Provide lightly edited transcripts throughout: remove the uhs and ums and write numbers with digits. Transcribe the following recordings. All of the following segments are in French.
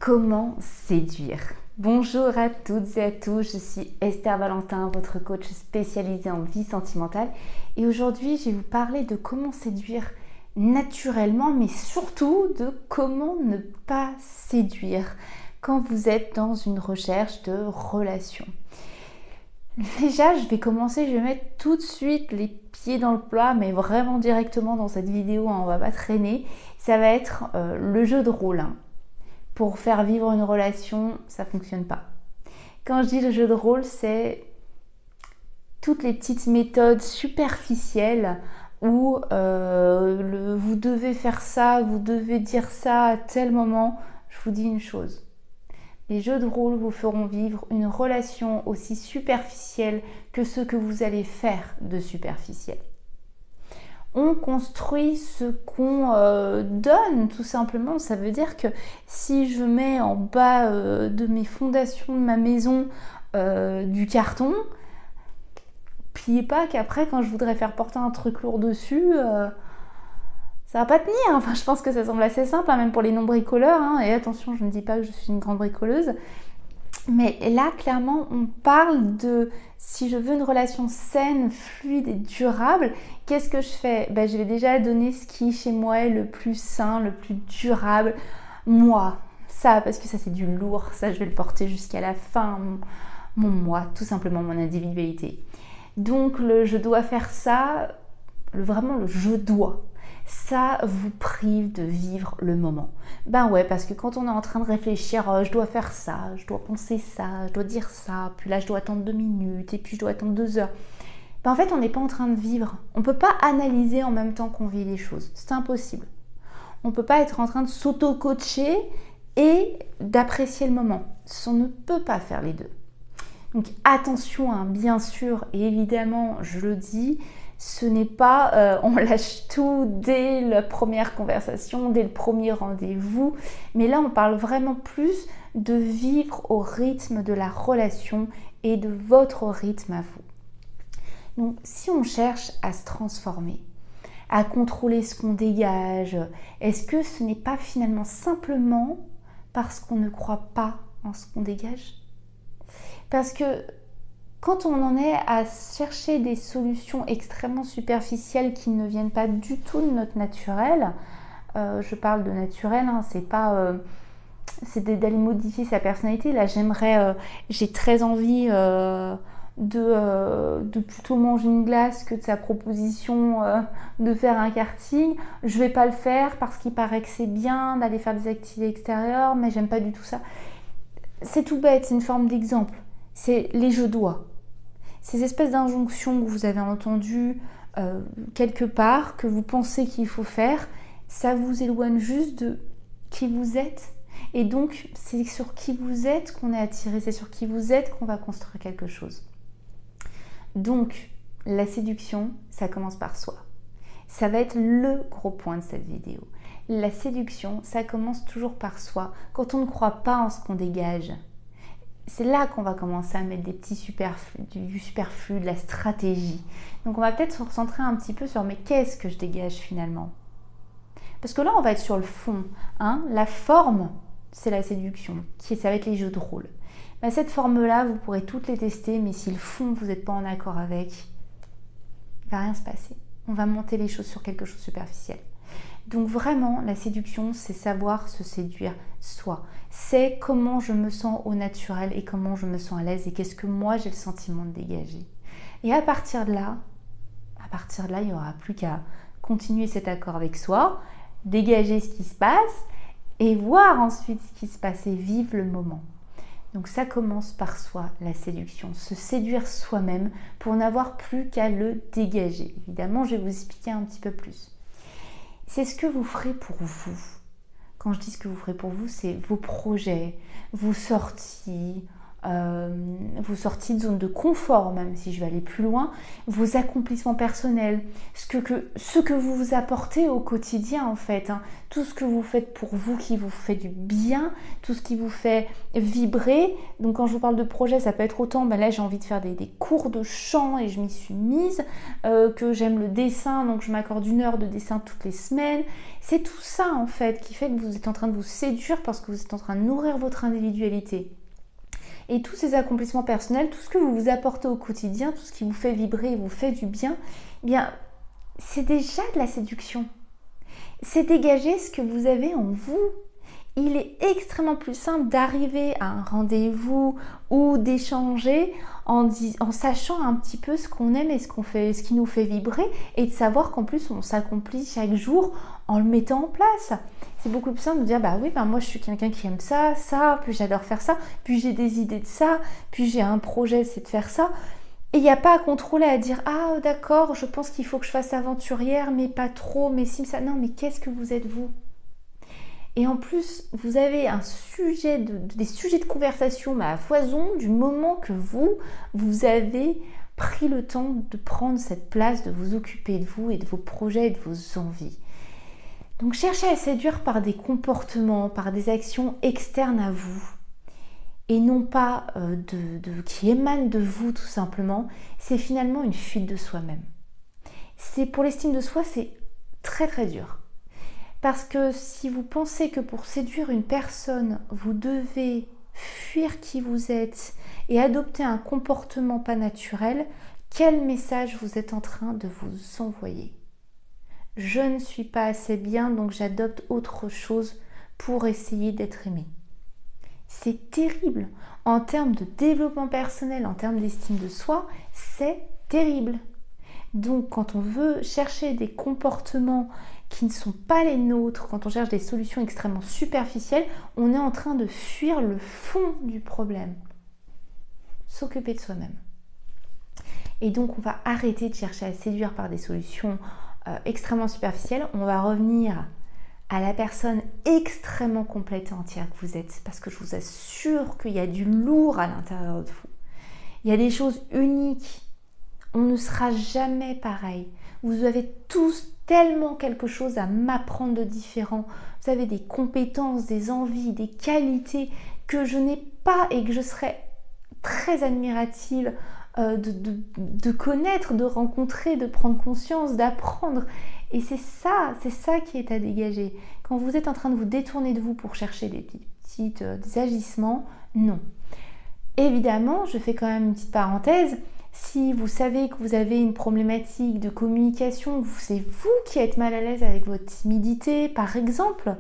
Comment séduire? Bonjour à toutes et à tous, je suis Esther Valentin, votre coach spécialisée en vie sentimentale et aujourd'hui je vais vous parler de comment séduire naturellement mais surtout de comment ne pas séduire quand vous êtes dans une recherche de relation. Déjà je vais mettre tout de suite les pieds dans le plat mais vraiment directement dans cette vidéo, on va pas traîner, ça va être le jeu de rôle. Pour faire vivre une relation, ça ne fonctionne pas. Quand je dis le jeu de rôle, c'est toutes les petites méthodes superficielles où vous devez faire ça, vous devez dire ça à tel moment. Je vous dis une chose, les jeux de rôle vous feront vivre une relation aussi superficielle que ce que vous allez faire de superficiel. On construit ce qu'on donne tout simplement. Ça veut dire que si je mets en bas de mes fondations de ma maison du carton, pliez pas qu'après quand je voudrais faire porter un truc lourd dessus, ça va pas tenir. Enfin, je pense que ça semble assez simple, même pour les non-bricoleurs. Et attention, je ne dis pas que je suis une grande bricoleuse. Mais là, clairement, on parle de si je veux une relation saine, fluide et durable, qu'est-ce que je fais? Je vais déjà donner ce qui, chez moi, est le plus sain, le plus durable. Moi, ça, parce que ça, c'est du lourd. Ça, je vais le porter jusqu'à la fin. Mon moi, tout simplement, mon individualité. Donc, le je dois faire ça, vraiment le je dois. Ça vous prive de vivre le moment. Ouais, parce que quand on est en train de réfléchir, je dois faire ça, je dois penser ça, je dois dire ça, puis là je dois attendre 2 minutes, et puis je dois attendre 2 heures. En fait, on n'est pas en train de vivre. On ne peut pas analyser en même temps qu'on vit les choses. C'est impossible. On ne peut pas être en train de s'auto-coacher et d'apprécier le moment. On ne peut pas faire les deux. Donc attention, bien sûr, et évidemment, je le dis, ce n'est pas on lâche tout dès la première conversation, dès le premier rendez-vous. Mais là, on parle vraiment plus de vivre au rythme de la relation et de votre rythme à vous. Donc, si on cherche à se transformer, à contrôler ce qu'on dégage, est-ce que ce n'est pas finalement simplement parce qu'on ne croit pas en ce qu'on dégage ? Parce que quand on en est à chercher des solutions extrêmement superficielles qui ne viennent pas du tout de notre naturel, je parle de naturel, c'est pas, c'est d'aller modifier sa personnalité. Là, j'ai très envie de plutôt manger une glace que de sa proposition de faire un karting. Je vais pas le faire parce qu'il paraît que c'est bien d'aller faire des activités extérieures, mais j'aime pas du tout ça. C'est tout bête, c'est une forme d'exemple. C'est les je dois. Ces espèces d'injonctions que vous avez entendues quelque part, que vous pensez qu'il faut faire, ça vous éloigne juste de qui vous êtes. Et donc, c'est sur qui vous êtes qu'on est attiré, c'est sur qui vous êtes qu'on va construire quelque chose. Donc, la séduction, ça commence par soi. Ça va être le gros point de cette vidéo. La séduction, ça commence toujours par soi. Quand on ne croit pas en ce qu'on dégage, c'est là qu'on va commencer à mettre des petits superflus, du superflu, de la stratégie. Donc on va peut-être se recentrer un petit peu sur mais qu'est-ce que je dégage finalement? Parce que là on va être sur le fond. La forme, c'est la séduction, ça va être les jeux de rôle. Cette forme-là, vous pourrez toutes les tester, mais si le fond vous n'êtes pas en accord avec, il ne va rien se passer. On va monter les choses sur quelque chose de superficiel. Donc vraiment, la séduction, c'est savoir se séduire soi. C'est comment je me sens au naturel et comment je me sens à l'aise et qu'est-ce que moi j'ai le sentiment de dégager. Et à partir de là, il n'y aura plus qu'à continuer cet accord avec soi, dégager ce qui se passe et voir ensuite ce qui se passe et vivre le moment. Donc ça commence par soi, la séduction, se séduire soi-même pour n'avoir plus qu'à le dégager. Évidemment, je vais vous expliquer un petit peu plus. C'est ce que vous ferez pour vous. Quand je dis ce que vous ferez pour vous, c'est vos projets, vos sorties, vos sorties de zone de confort, même si je vais aller plus loin, vos accomplissements personnels, ce que vous vous apportez au quotidien en fait, hein, tout ce que vous faites pour vous qui vous fait du bien, tout ce qui vous fait vibrer. Donc quand je vous parle de projet, ça peut être autant, là j'ai envie de faire des cours de chant et je m'y suis mise, que j'aime le dessin, donc je m'accorde 1 heure de dessin toutes les semaines. C'est tout ça en fait qui fait que vous êtes en train de vous séduire parce que vous êtes en train de nourrir votre individualité. Et tous ces accomplissements personnels, tout ce que vous vous apportez au quotidien, tout ce qui vous fait vibrer et vous fait du bien, eh bien, c'est déjà de la séduction. C'est dégager ce que vous avez en vous. Il est extrêmement plus simple d'arriver à un rendez-vous ou d'échanger en sachant un petit peu ce qu'on aime et ce qui nous fait vibrer, et de savoir qu'en plus on s'accomplit chaque jour en le mettant en place. C'est beaucoup plus simple de dire bah oui, moi je suis quelqu'un qui aime ça, puis j'adore faire ça, puis j'ai des idées de ça, puis j'ai un projet, c'est de faire ça. Et il n'y a pas à contrôler, à dire ah d'accord, je pense qu'il faut que je fasse aventurière, mais pas trop, mais si ça. Non, mais qu'est-ce que vous êtes vous? Et en plus, vous avez des sujets de conversation à foison du moment que vous avez pris le temps de prendre cette place, de vous occuper de vous et de vos projets et de vos envies. Donc cherchez à séduire par des comportements, par des actions externes à vous et non pas qui émanent de vous tout simplement. C'est finalement une fuite de soi-même. Pour l'estime de soi, c'est très très dur. Parce que si vous pensez que pour séduire une personne, vous devez fuir qui vous êtes et adopter un comportement pas naturel, quel message vous êtes en train de vous envoyer? Je ne suis pas assez bien, donc j'adopte autre chose pour essayer d'être aimé. C'est terrible. En termes de développement personnel, en termes d'estime de soi, c'est terrible. Donc quand on veut chercher des comportements qui ne sont pas les nôtres, quand on cherche des solutions extrêmement superficielles, on est en train de fuir le fond du problème. S'occuper de soi-même. Et donc on va arrêter de chercher à séduire par des solutions extrêmement superficielles. On va revenir à la personne extrêmement complète et entière que vous êtes, parce que je vous assure qu'il y a du lourd à l'intérieur de vous. Il y a des choses uniques. On ne sera jamais pareil. Vous avez tous tellement quelque chose à m'apprendre de différent. Vous avez des compétences, des envies, des qualités que je n'ai pas et que je serais très admirative de connaître, de rencontrer, de prendre conscience, d'apprendre. Et c'est ça qui est à dégager. Quand vous êtes en train de vous détourner de vous pour chercher des agissements, non. Évidemment, je fais quand même une petite parenthèse. Si vous savez que vous avez une problématique de communication, c'est vous qui êtes mal à l'aise avec votre timidité, par exemple,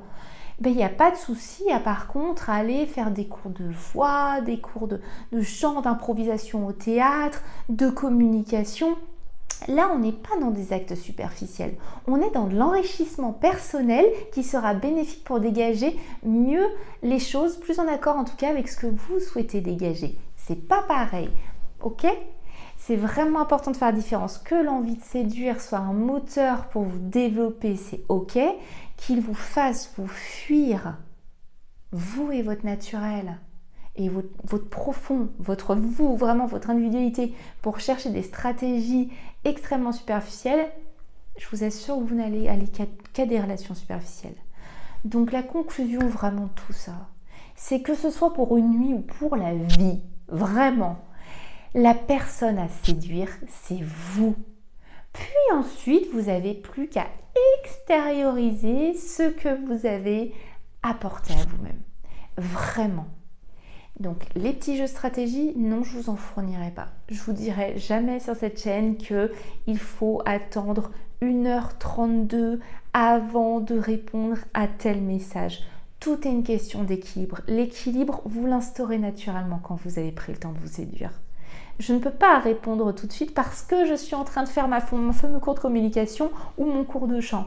il n'y a pas de souci à par contre aller faire des cours de voix, des cours de chant, d'improvisation au théâtre, de communication. Là, on n'est pas dans des actes superficiels. On est dans de l'enrichissement personnel qui sera bénéfique pour dégager mieux les choses, plus en accord en tout cas avec ce que vous souhaitez dégager. C'est pas pareil, ok ? C'est vraiment important de faire la différence. Que l'envie de séduire soit un moteur pour vous développer, c'est ok. Qu'il vous fasse vous fuir, vous et votre naturel, et votre profond, votre vous, vraiment votre individualité, pour chercher des stratégies extrêmement superficielles, je vous assure que vous n'allez aller qu'à des relations superficielles. Donc la conclusion vraiment de tout ça, c'est que ce soit pour une nuit ou pour la vie, vraiment, la personne à séduire, c'est vous. Puis ensuite, vous n'avez plus qu'à extérioriser ce que vous avez apporté à vous-même. Vraiment. Donc, les petits jeux stratégie, non, je ne vous en fournirai pas. Je vous dirai jamais sur cette chaîne qu'il faut attendre 1h32 avant de répondre à tel message. Tout est une question d'équilibre. L'équilibre, vous l'instaurez naturellement quand vous avez pris le temps de vous séduire. Je ne peux pas répondre tout de suite parce que je suis en train de faire mon fameux cours de communication ou mon cours de chant.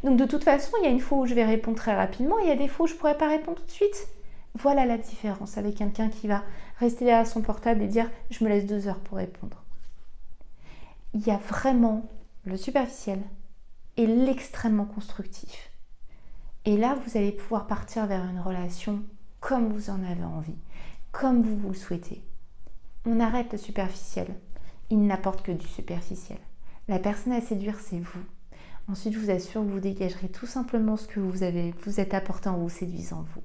Donc de toute façon, il y a une fois où je vais répondre très rapidement, et il y a des fois où je ne pourrai pas répondre tout de suite. Voilà la différence avec quelqu'un qui va rester derrière son portable et dire « je me laisse 2 heures pour répondre ». Il y a vraiment le superficiel et l'extrêmement constructif. Et là, vous allez pouvoir partir vers une relation comme vous en avez envie. comme vous le souhaitez. On arrête le superficiel. Il n'apporte que du superficiel. La personne à séduire, c'est vous. Ensuite, je vous assure que vous dégagerez tout simplement ce que vous êtes apporté en vous séduisant vous.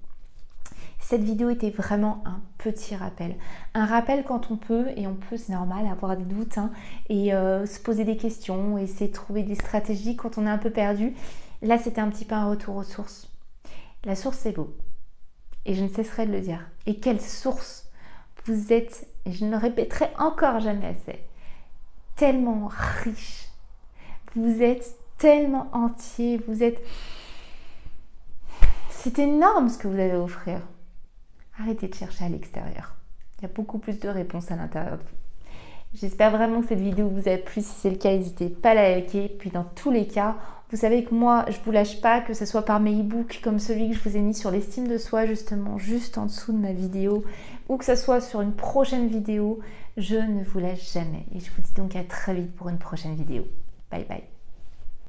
Cette vidéo était vraiment un petit rappel. Un rappel quand on peut, et on peut, c'est normal, avoir des doutes, et se poser des questions, essayer de trouver des stratégies quand on est un peu perdu. Là, c'était un petit peu un retour aux sources. La source, c'est vous. Et je ne cesserai de le dire. Et quelle source vous êtes, et je ne le répéterai encore jamais assez, tellement riche. Vous êtes tellement entier, c'est énorme ce que vous avez à offrir. Arrêtez de chercher à l'extérieur. Il y a beaucoup plus de réponses à l'intérieur de vous. J'espère vraiment que cette vidéo vous a plu. Si c'est le cas, n'hésitez pas à la liker. Puis dans tous les cas, vous savez que moi, je ne vous lâche pas, que ce soit par mes e-books comme celui que je vous ai mis sur l'estime de soi, justement, juste en dessous de ma vidéo, ou que ce soit sur une prochaine vidéo, je ne vous lâche jamais. Et je vous dis donc à très vite pour une prochaine vidéo. Bye bye.